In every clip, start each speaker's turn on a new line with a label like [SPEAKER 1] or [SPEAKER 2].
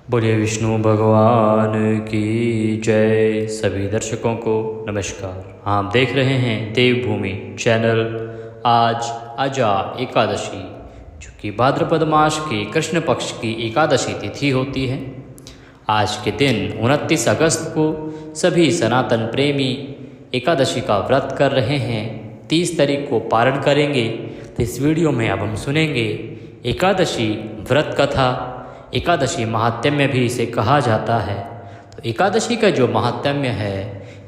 [SPEAKER 1] बोलिए विष्णु भगवान की जय। सभी दर्शकों को नमस्कार। आप देख रहे हैं देवभूमि चैनल। आज अजा एकादशी, जो कि भाद्रपद मास के कृष्ण पक्ष की एकादशी तिथि होती है। आज के दिन 29 अगस्त को सभी सनातन प्रेमी एकादशी का व्रत कर रहे हैं। 30 तारीख को पारण करेंगे। तो इस वीडियो में अब हम सुनेंगे एकादशी व्रत कथा। एकादशी महात्म्य भी इसे कहा जाता है। तो एकादशी का जो महात्म्य है,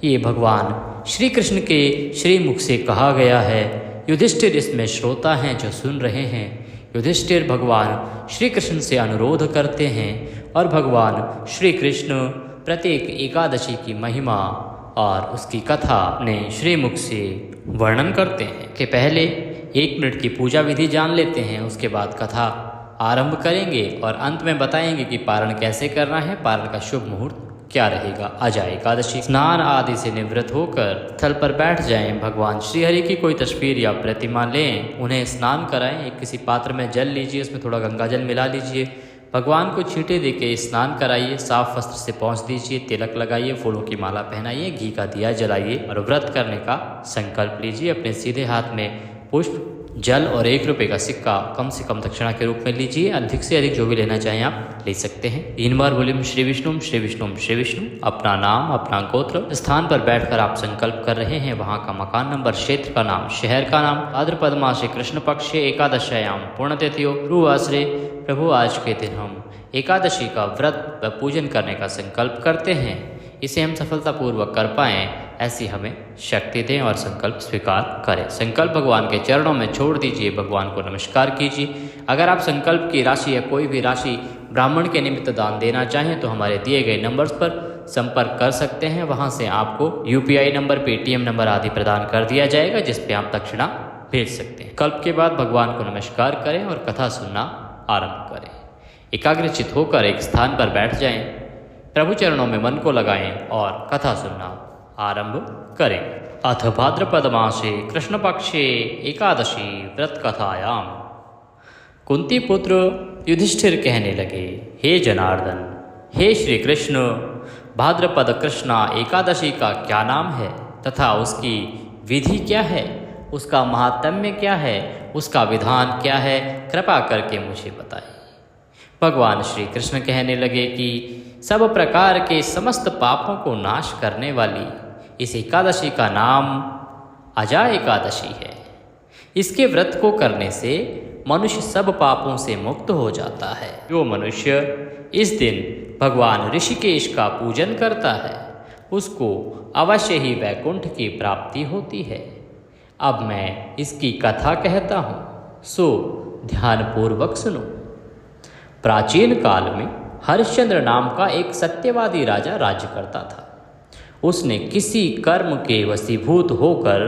[SPEAKER 1] ये भगवान श्री कृष्ण के श्री मुख से कहा गया है। युधिष्ठिर इसमें श्रोता हैं जो सुन रहे हैं। युधिष्ठिर भगवान श्री कृष्ण से अनुरोध करते हैं और भगवान श्री कृष्ण प्रत्येक एकादशी की महिमा और उसकी कथा अपने श्री मुख से वर्णन करते हैं। कि पहले 1 मिनट की पूजा विधि जान लेते हैं, उसके बाद कथा आरंभ करेंगे और अंत में बताएंगे कि पारण कैसे करना है, पारण का शुभ मुहूर्त क्या रहेगा। अजा एकादशी। स्नान आदि से निवृत्त होकर स्थल पर बैठ जाएं। भगवान श्रीहरि की कोई तस्वीर या प्रतिमा लें, उन्हें स्नान कराएं। एक किसी पात्र में जल लीजिए, उसमें थोड़ा गंगा जल मिला लीजिए। भगवान को छींटे देके स्नान कराइए। साफ वस्त्र से पोंछ दीजिए, तिलक लगाइए, फूलों की माला पहनाइए, घी का दिया जलाइए और व्रत करने का संकल्प लीजिए। अपने सीधे हाथ में पुष्प, जल और 1 रुपये का सिक्का कम से कम दक्षिणा के रूप में लीजिए। अधिक से अधिक जो भी लेना चाहें आप ले सकते हैं। 3 बार बोलिए श्री विष्णु श्री विष्णु श्री विष्णु। अपना नाम, अपना गोत्र, स्थान पर बैठकर आप संकल्प कर रहे हैं, वहाँ का मकान नंबर, क्षेत्र का नाम, शहर का नाम। भाद्रपद मासे कृष्ण पक्ष एकादशायाम पुण्यतिथियो रुवासरे। प्रभु, आज के दिन हम एकादशी का व्रत व पूजन करने का संकल्प करते हैं। इसे हम सफलतापूर्वक कर पाएँ, ऐसी हमें शक्ति दें और संकल्प स्वीकार करें। संकल्प भगवान के चरणों में छोड़ दीजिए, भगवान को नमस्कार कीजिए। अगर आप संकल्प की राशि या कोई भी राशि ब्राह्मण के निमित्त दान देना चाहें तो हमारे दिए गए नंबर्स पर संपर्क कर सकते हैं। वहां से आपको UPI नंबर, पेटीएम नंबर आदि प्रदान कर दिया जाएगा, जिस पे आप दक्षिणा भेज सकते हैं। कल्प के बाद भगवान को नमस्कार करें और कथा सुनना आरंभ करें। एकाग्रचित होकर एक स्थान पर बैठ जाएं, प्रभु चरणों में मन को लगाएं और कथा सुनना आरंभ करें। अथ भाद्रपद मासे कृष्ण पक्षे एकादशी व्रत कथायाम। कुंती पुत्र युधिष्ठिर कहने लगे, हे जनार्दन, हे श्री कृष्ण, भाद्रपद कृष्णा एकादशी का क्या नाम है तथा उसकी विधि क्या है, उसका महात्म्य क्या है, उसका विधान क्या है, कृपा करके मुझे बताएं। भगवान श्री कृष्ण कहने लगे कि सब प्रकार के समस्त पापों को नाश करने वाली इस एकादशी का नाम अजा एकादशी है। इसके व्रत को करने से मनुष्य सब पापों से मुक्त हो जाता है। जो मनुष्य इस दिन भगवान ऋषिकेश का पूजन करता है, उसको अवश्य ही वैकुंठ की प्राप्ति होती है। अब मैं इसकी कथा कहता हूँ, सो ध्यानपूर्वक सुनो। प्राचीन काल में हरिश्चंद्र नाम का एक सत्यवादी राजा राज्य करता था। उसने किसी कर्म के वशीभूत होकर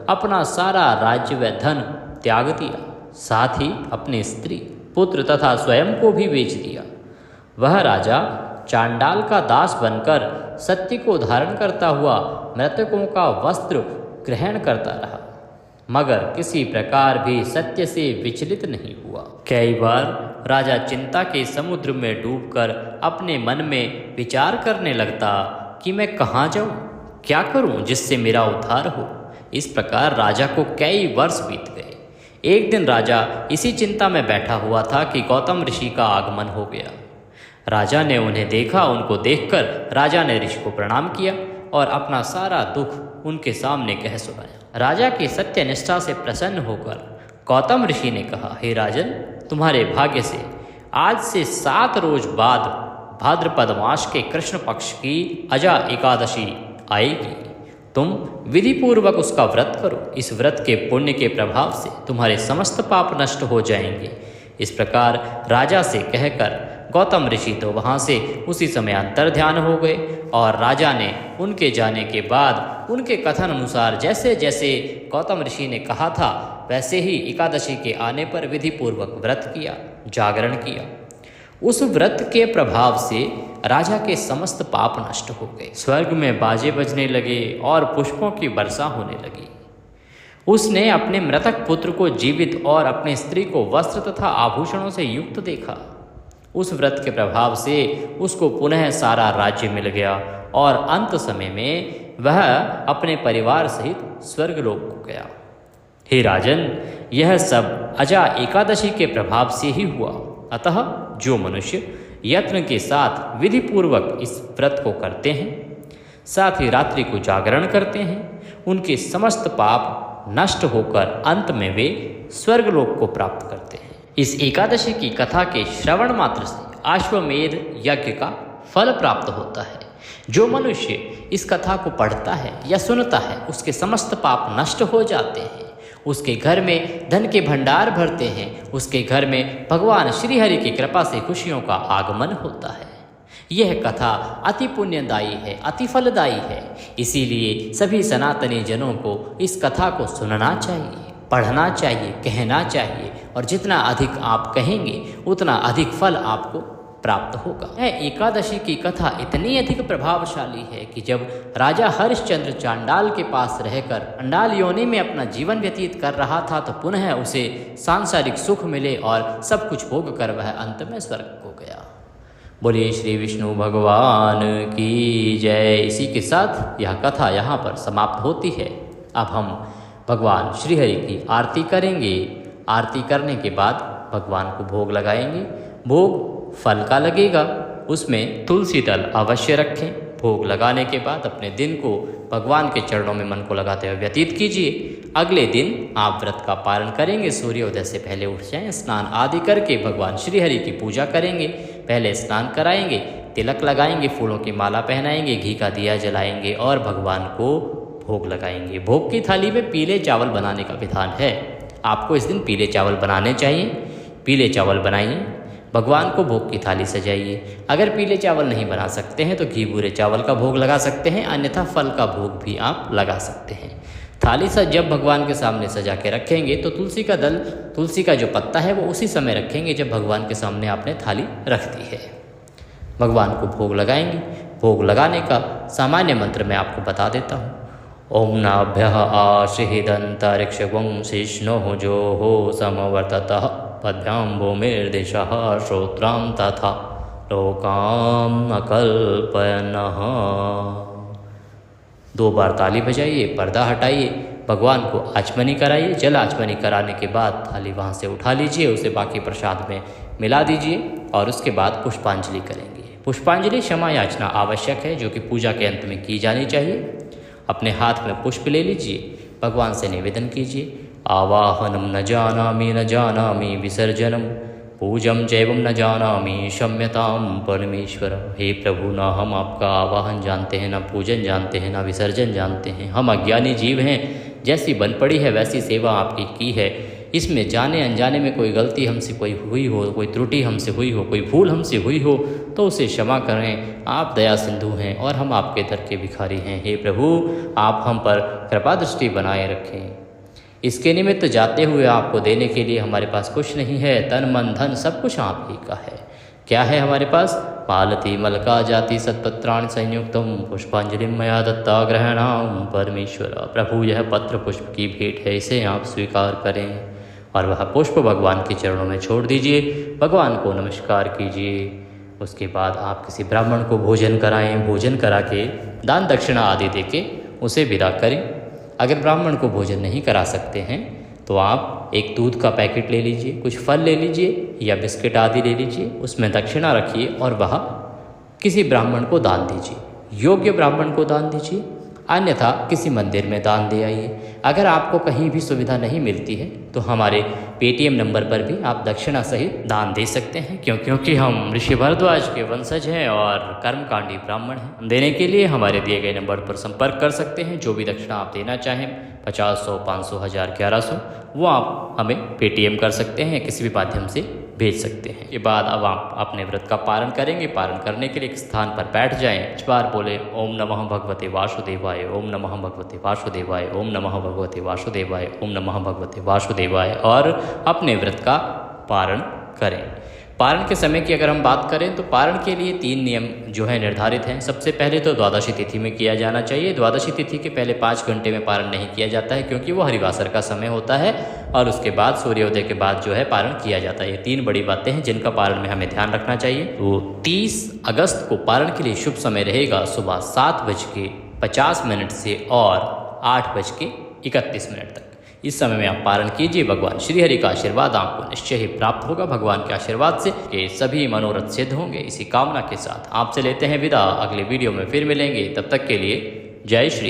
[SPEAKER 1] अपना सारा राज्य व धन त्याग दिया, साथ ही अपने स्त्री, पुत्र तथा स्वयं को भी बेच दिया। वह राजा चांडाल का दास बनकर सत्य को धारण करता हुआ मृतकों का वस्त्र ग्रहण करता रहा, मगर किसी प्रकार भी सत्य से विचलित नहीं हुआ। कई बार राजा चिंता के समुद्र में डूबकर अपने मन में विचार करने लगता कि मैं कहाँ जाऊँ, क्या करूँ जिससे मेरा उद्धार हो। इस प्रकार राजा को कई वर्ष बीत गए। एक दिन राजा इसी चिंता में बैठा हुआ था कि गौतम ऋषि का आगमन हो गया। राजा ने उन्हें देखा। उनको देखकर राजा ने ऋषि को प्रणाम किया और अपना सारा दुख उनके सामने कह सुनाया। राजा की सत्य निष्ठा से प्रसन्न होकर गौतम ऋषि ने कहा, हे राजन, तुम्हारे भाग्य से आज से 7 रोज बाद भाद्रपद मास के कृष्ण पक्ष की अजा एकादशी आएगी। तुम विधि पूर्वक उसका व्रत करो। इस व्रत के पुण्य के प्रभाव से तुम्हारे समस्त पाप नष्ट हो जाएंगे। इस प्रकार राजा से कहकर गौतम ऋषि तो वहाँ से उसी समय अंतर ध्यान हो गए और राजा ने उनके जाने के बाद उनके कथन अनुसार जैसे जैसे गौतम ऋषि ने कहा था, वैसे ही एकादशी के आने पर विधि पूर्वक व्रत किया, जागरण किया। उस व्रत के प्रभाव से राजा के समस्त पाप नष्ट हो गए। स्वर्ग में बाजे बजने लगे और पुष्पों की वर्षा होने लगी। उसने अपने मृतक पुत्र को जीवित और अपनी स्त्री को वस्त्र तथा आभूषणों से युक्त देखा। उस व्रत के प्रभाव से उसको पुनः सारा राज्य मिल गया और अंत समय में वह अपने परिवार सहित स्वर्गलोक को गया। हे राजन, यह सब अजा एकादशी के प्रभाव से ही हुआ। अतः जो मनुष्य यत्न के साथ विधि पूर्वक इस व्रत को करते हैं, साथ ही रात्रि को जागरण करते हैं, उनके समस्त पाप नष्ट होकर अंत में वे स्वर्गलोक को प्राप्त करते हैं। इस एकादशी की कथा के श्रवण मात्र से अश्वमेध यज्ञ का फल प्राप्त होता है। जो मनुष्य इस कथा को पढ़ता है या सुनता है, उसके समस्त पाप नष्ट हो जाते हैं, उसके घर में धन के भंडार भरते हैं, उसके घर में भगवान श्री हरि की कृपा से खुशियों का आगमन होता है। यह कथा अति पुण्यदायी है, अति फलदायी है। इसीलिए सभी सनातनी जनों को इस कथा को सुनना चाहिए, पढ़ना चाहिए, कहना चाहिए, और जितना अधिक आप कहेंगे उतना अधिक फल आपको प्राप्त होगा। यह एकादशी की कथा इतनी अधिक प्रभावशाली है कि जब राजा हरिश्चंद्र चांडाल के पास रहकर अंडाल योनि में अपना जीवन व्यतीत कर रहा था, तो पुनः उसे सांसारिक सुख मिले और सब कुछ भोग कर वह अंत में स्वर्ग को गया। बोलिए श्री विष्णु भगवान की जय। इसी के साथ यह कथा यहाँ पर समाप्त होती है। अब हम भगवान श्री हरि की आरती करेंगे। आरती करने के बाद भगवान को भोग लगाएंगे। भोग फल का लगेगा, उसमें तुलसी दल अवश्य रखें। भोग लगाने के बाद अपने दिन को भगवान के चरणों में मन को लगाते हुए व्यतीत कीजिए। अगले दिन आप व्रत का पालन करेंगे। सूर्योदय से पहले उठ जाएं, स्नान आदि करके भगवान श्री हरि की पूजा करेंगे। पहले स्नान कराएंगे, तिलक लगाएंगे, फूलों की माला पहनाएंगे, घी का दिया जलाएंगे और भगवान को भोग लगाएंगे। भोग की थाली में पीले चावल बनाने का विधान है। आपको इस दिन पीले चावल बनाने चाहिए। पीले चावल बनाइए, भगवान को भोग की थाली सजाइए। अगर पीले चावल नहीं बना सकते हैं तो घी भूरे चावल का भोग लगा सकते हैं, अन्यथा फल का भोग भी आप लगा सकते हैं। थाली से जब भगवान के सामने सजा के रखेंगे तो तुलसी का दल, तुलसी का जो पत्ता है वो उसी समय रखेंगे जब भगवान के सामने आपने थाली रख दी है। भगवान को भोग लगाएंगे। भोग लगाने का सामान्य मंत्र मैं आपको बता देता हूँ। ओम नाभ्यः आशीदन्तरिक्षगं शिष्णोः जो हो समवर्ततः पद्भ्यां भूमिर्दिशः श्रोत्रां तथा लोकाम् अकल्पयन्नः। 2 बार ताली बजाइए, पर्दा हटाइए, भगवान को आचमनी कराइए। जल आचमनी कराने के बाद थाली वहाँ से उठा लीजिए, उसे बाकी प्रसाद में मिला दीजिए और उसके बाद पुष्पांजलि करेंगे। पुष्पांजलि क्षमा याचना आवश्यक है, जो कि पूजा के अंत में की जानी चाहिए। अपने हाथ में पुष्प ले लीजिए, भगवान से निवेदन कीजिए। आवाहनम न जानामि विसर्जनम पूजम चैवम न जानामि क्षम्यताम परमेश्वर। हे प्रभु, ना हम आपका आवाहन जानते हैं, ना पूजन जानते हैं, ना विसर्जन जानते हैं। हम अज्ञानी जीव हैं। जैसी बन पड़ी है वैसी सेवा आपकी की है। इसमें जाने अनजाने में कोई गलती हमसे कोई हुई हो, कोई त्रुटि हमसे हुई हो, कोई भूल हमसे हुई हो तो उसे क्षमा करें। आप दया सिंधु हैं और हम आपके दर के भिखारी हैं। हे प्रभु, आप हम पर कृपा दृष्टि बनाए रखें। इसके निमित्त जाते हुए आपको देने के लिए हमारे पास कुछ नहीं है। तन मन धन सब कुछ आप ही का है। क्या है हमारे पास? मालती मलका जाति सत्पत्राणि संयुक्तम पुष्पांजलि मया दत्ता ग्रहणाम परमेश्वर। प्रभु, यह पत्र पुष्प की भेंट है, इसे आप स्वीकार करें और वह पुष्प भगवान के चरणों में छोड़ दीजिए। भगवान को नमस्कार कीजिए। उसके बाद आप किसी ब्राह्मण को भोजन कराएं। भोजन करा के दान दक्षिणा आदि देके उसे विदा करें। अगर ब्राह्मण को भोजन नहीं करा सकते हैं तो आप एक दूध का पैकेट ले लीजिए, कुछ फल ले लीजिए या बिस्किट आदि ले लीजिए, उसमें दक्षिणा रखिए और वह किसी ब्राह्मण को दान दीजिए। योग्य ब्राह्मण को दान दीजिए, अन्यथा किसी मंदिर में दान दे आइए। अगर आपको कहीं भी सुविधा नहीं मिलती है तो हमारे पेटीएम नंबर पर भी आप दक्षिणा सहित दान दे सकते हैं, क्योंकि हम ऋषि भारद्वाज के वंशज हैं और कर्मकांडी ब्राह्मण हैं। देने के लिए हमारे दिए गए नंबर पर संपर्क कर सकते हैं। जो भी दक्षिणा आप देना चाहें, 50, 100, 500, 1000, 1100, वो आप हमें पेटीएम कर सकते हैं, किसी भी माध्यम से भेज सकते हैं। के बाद अब आप अपने व्रत का पारण करेंगे। पारण करने के लिए एक स्थान पर बैठ जाएं। 5 बार बोले ओम नमः भगवते वासुदेवाय, ओम नमः भगवते वासुदेवाय, ओम नमः भगवते वासुदेवाय, ओम नमः भगवते वासुदेवाय और अपने व्रत का पारण करें। पारण के समय की अगर हम बात करें तो पारण के लिए 3 नियम जो है निर्धारित हैं। सबसे पहले तो द्वादशी तिथि में किया जाना चाहिए। द्वादशी तिथि के पहले 5 घंटे में पारण नहीं किया जाता है, क्योंकि वो हरिवासर का समय होता है और उसके बाद सूर्योदय के बाद जो है पारण किया जाता है। ये 3 बड़ी बातें हैं जिनका पारण में हमें ध्यान रखना चाहिए। तो 30 अगस्त को पारण के लिए शुभ समय रहेगा सुबह 7:50 से और 8:31 तक। इस समय में आप पारण कीजिए। भगवान श्री हरि का आशीर्वाद आपको निश्चय ही प्राप्त होगा। भगवान के आशीर्वाद से कि सभी मनोरथ सिद्ध होंगे। इसी कामना के साथ आपसे लेते हैं विदा। अगले वीडियो में फिर मिलेंगे, तब तक के लिए जय श्री।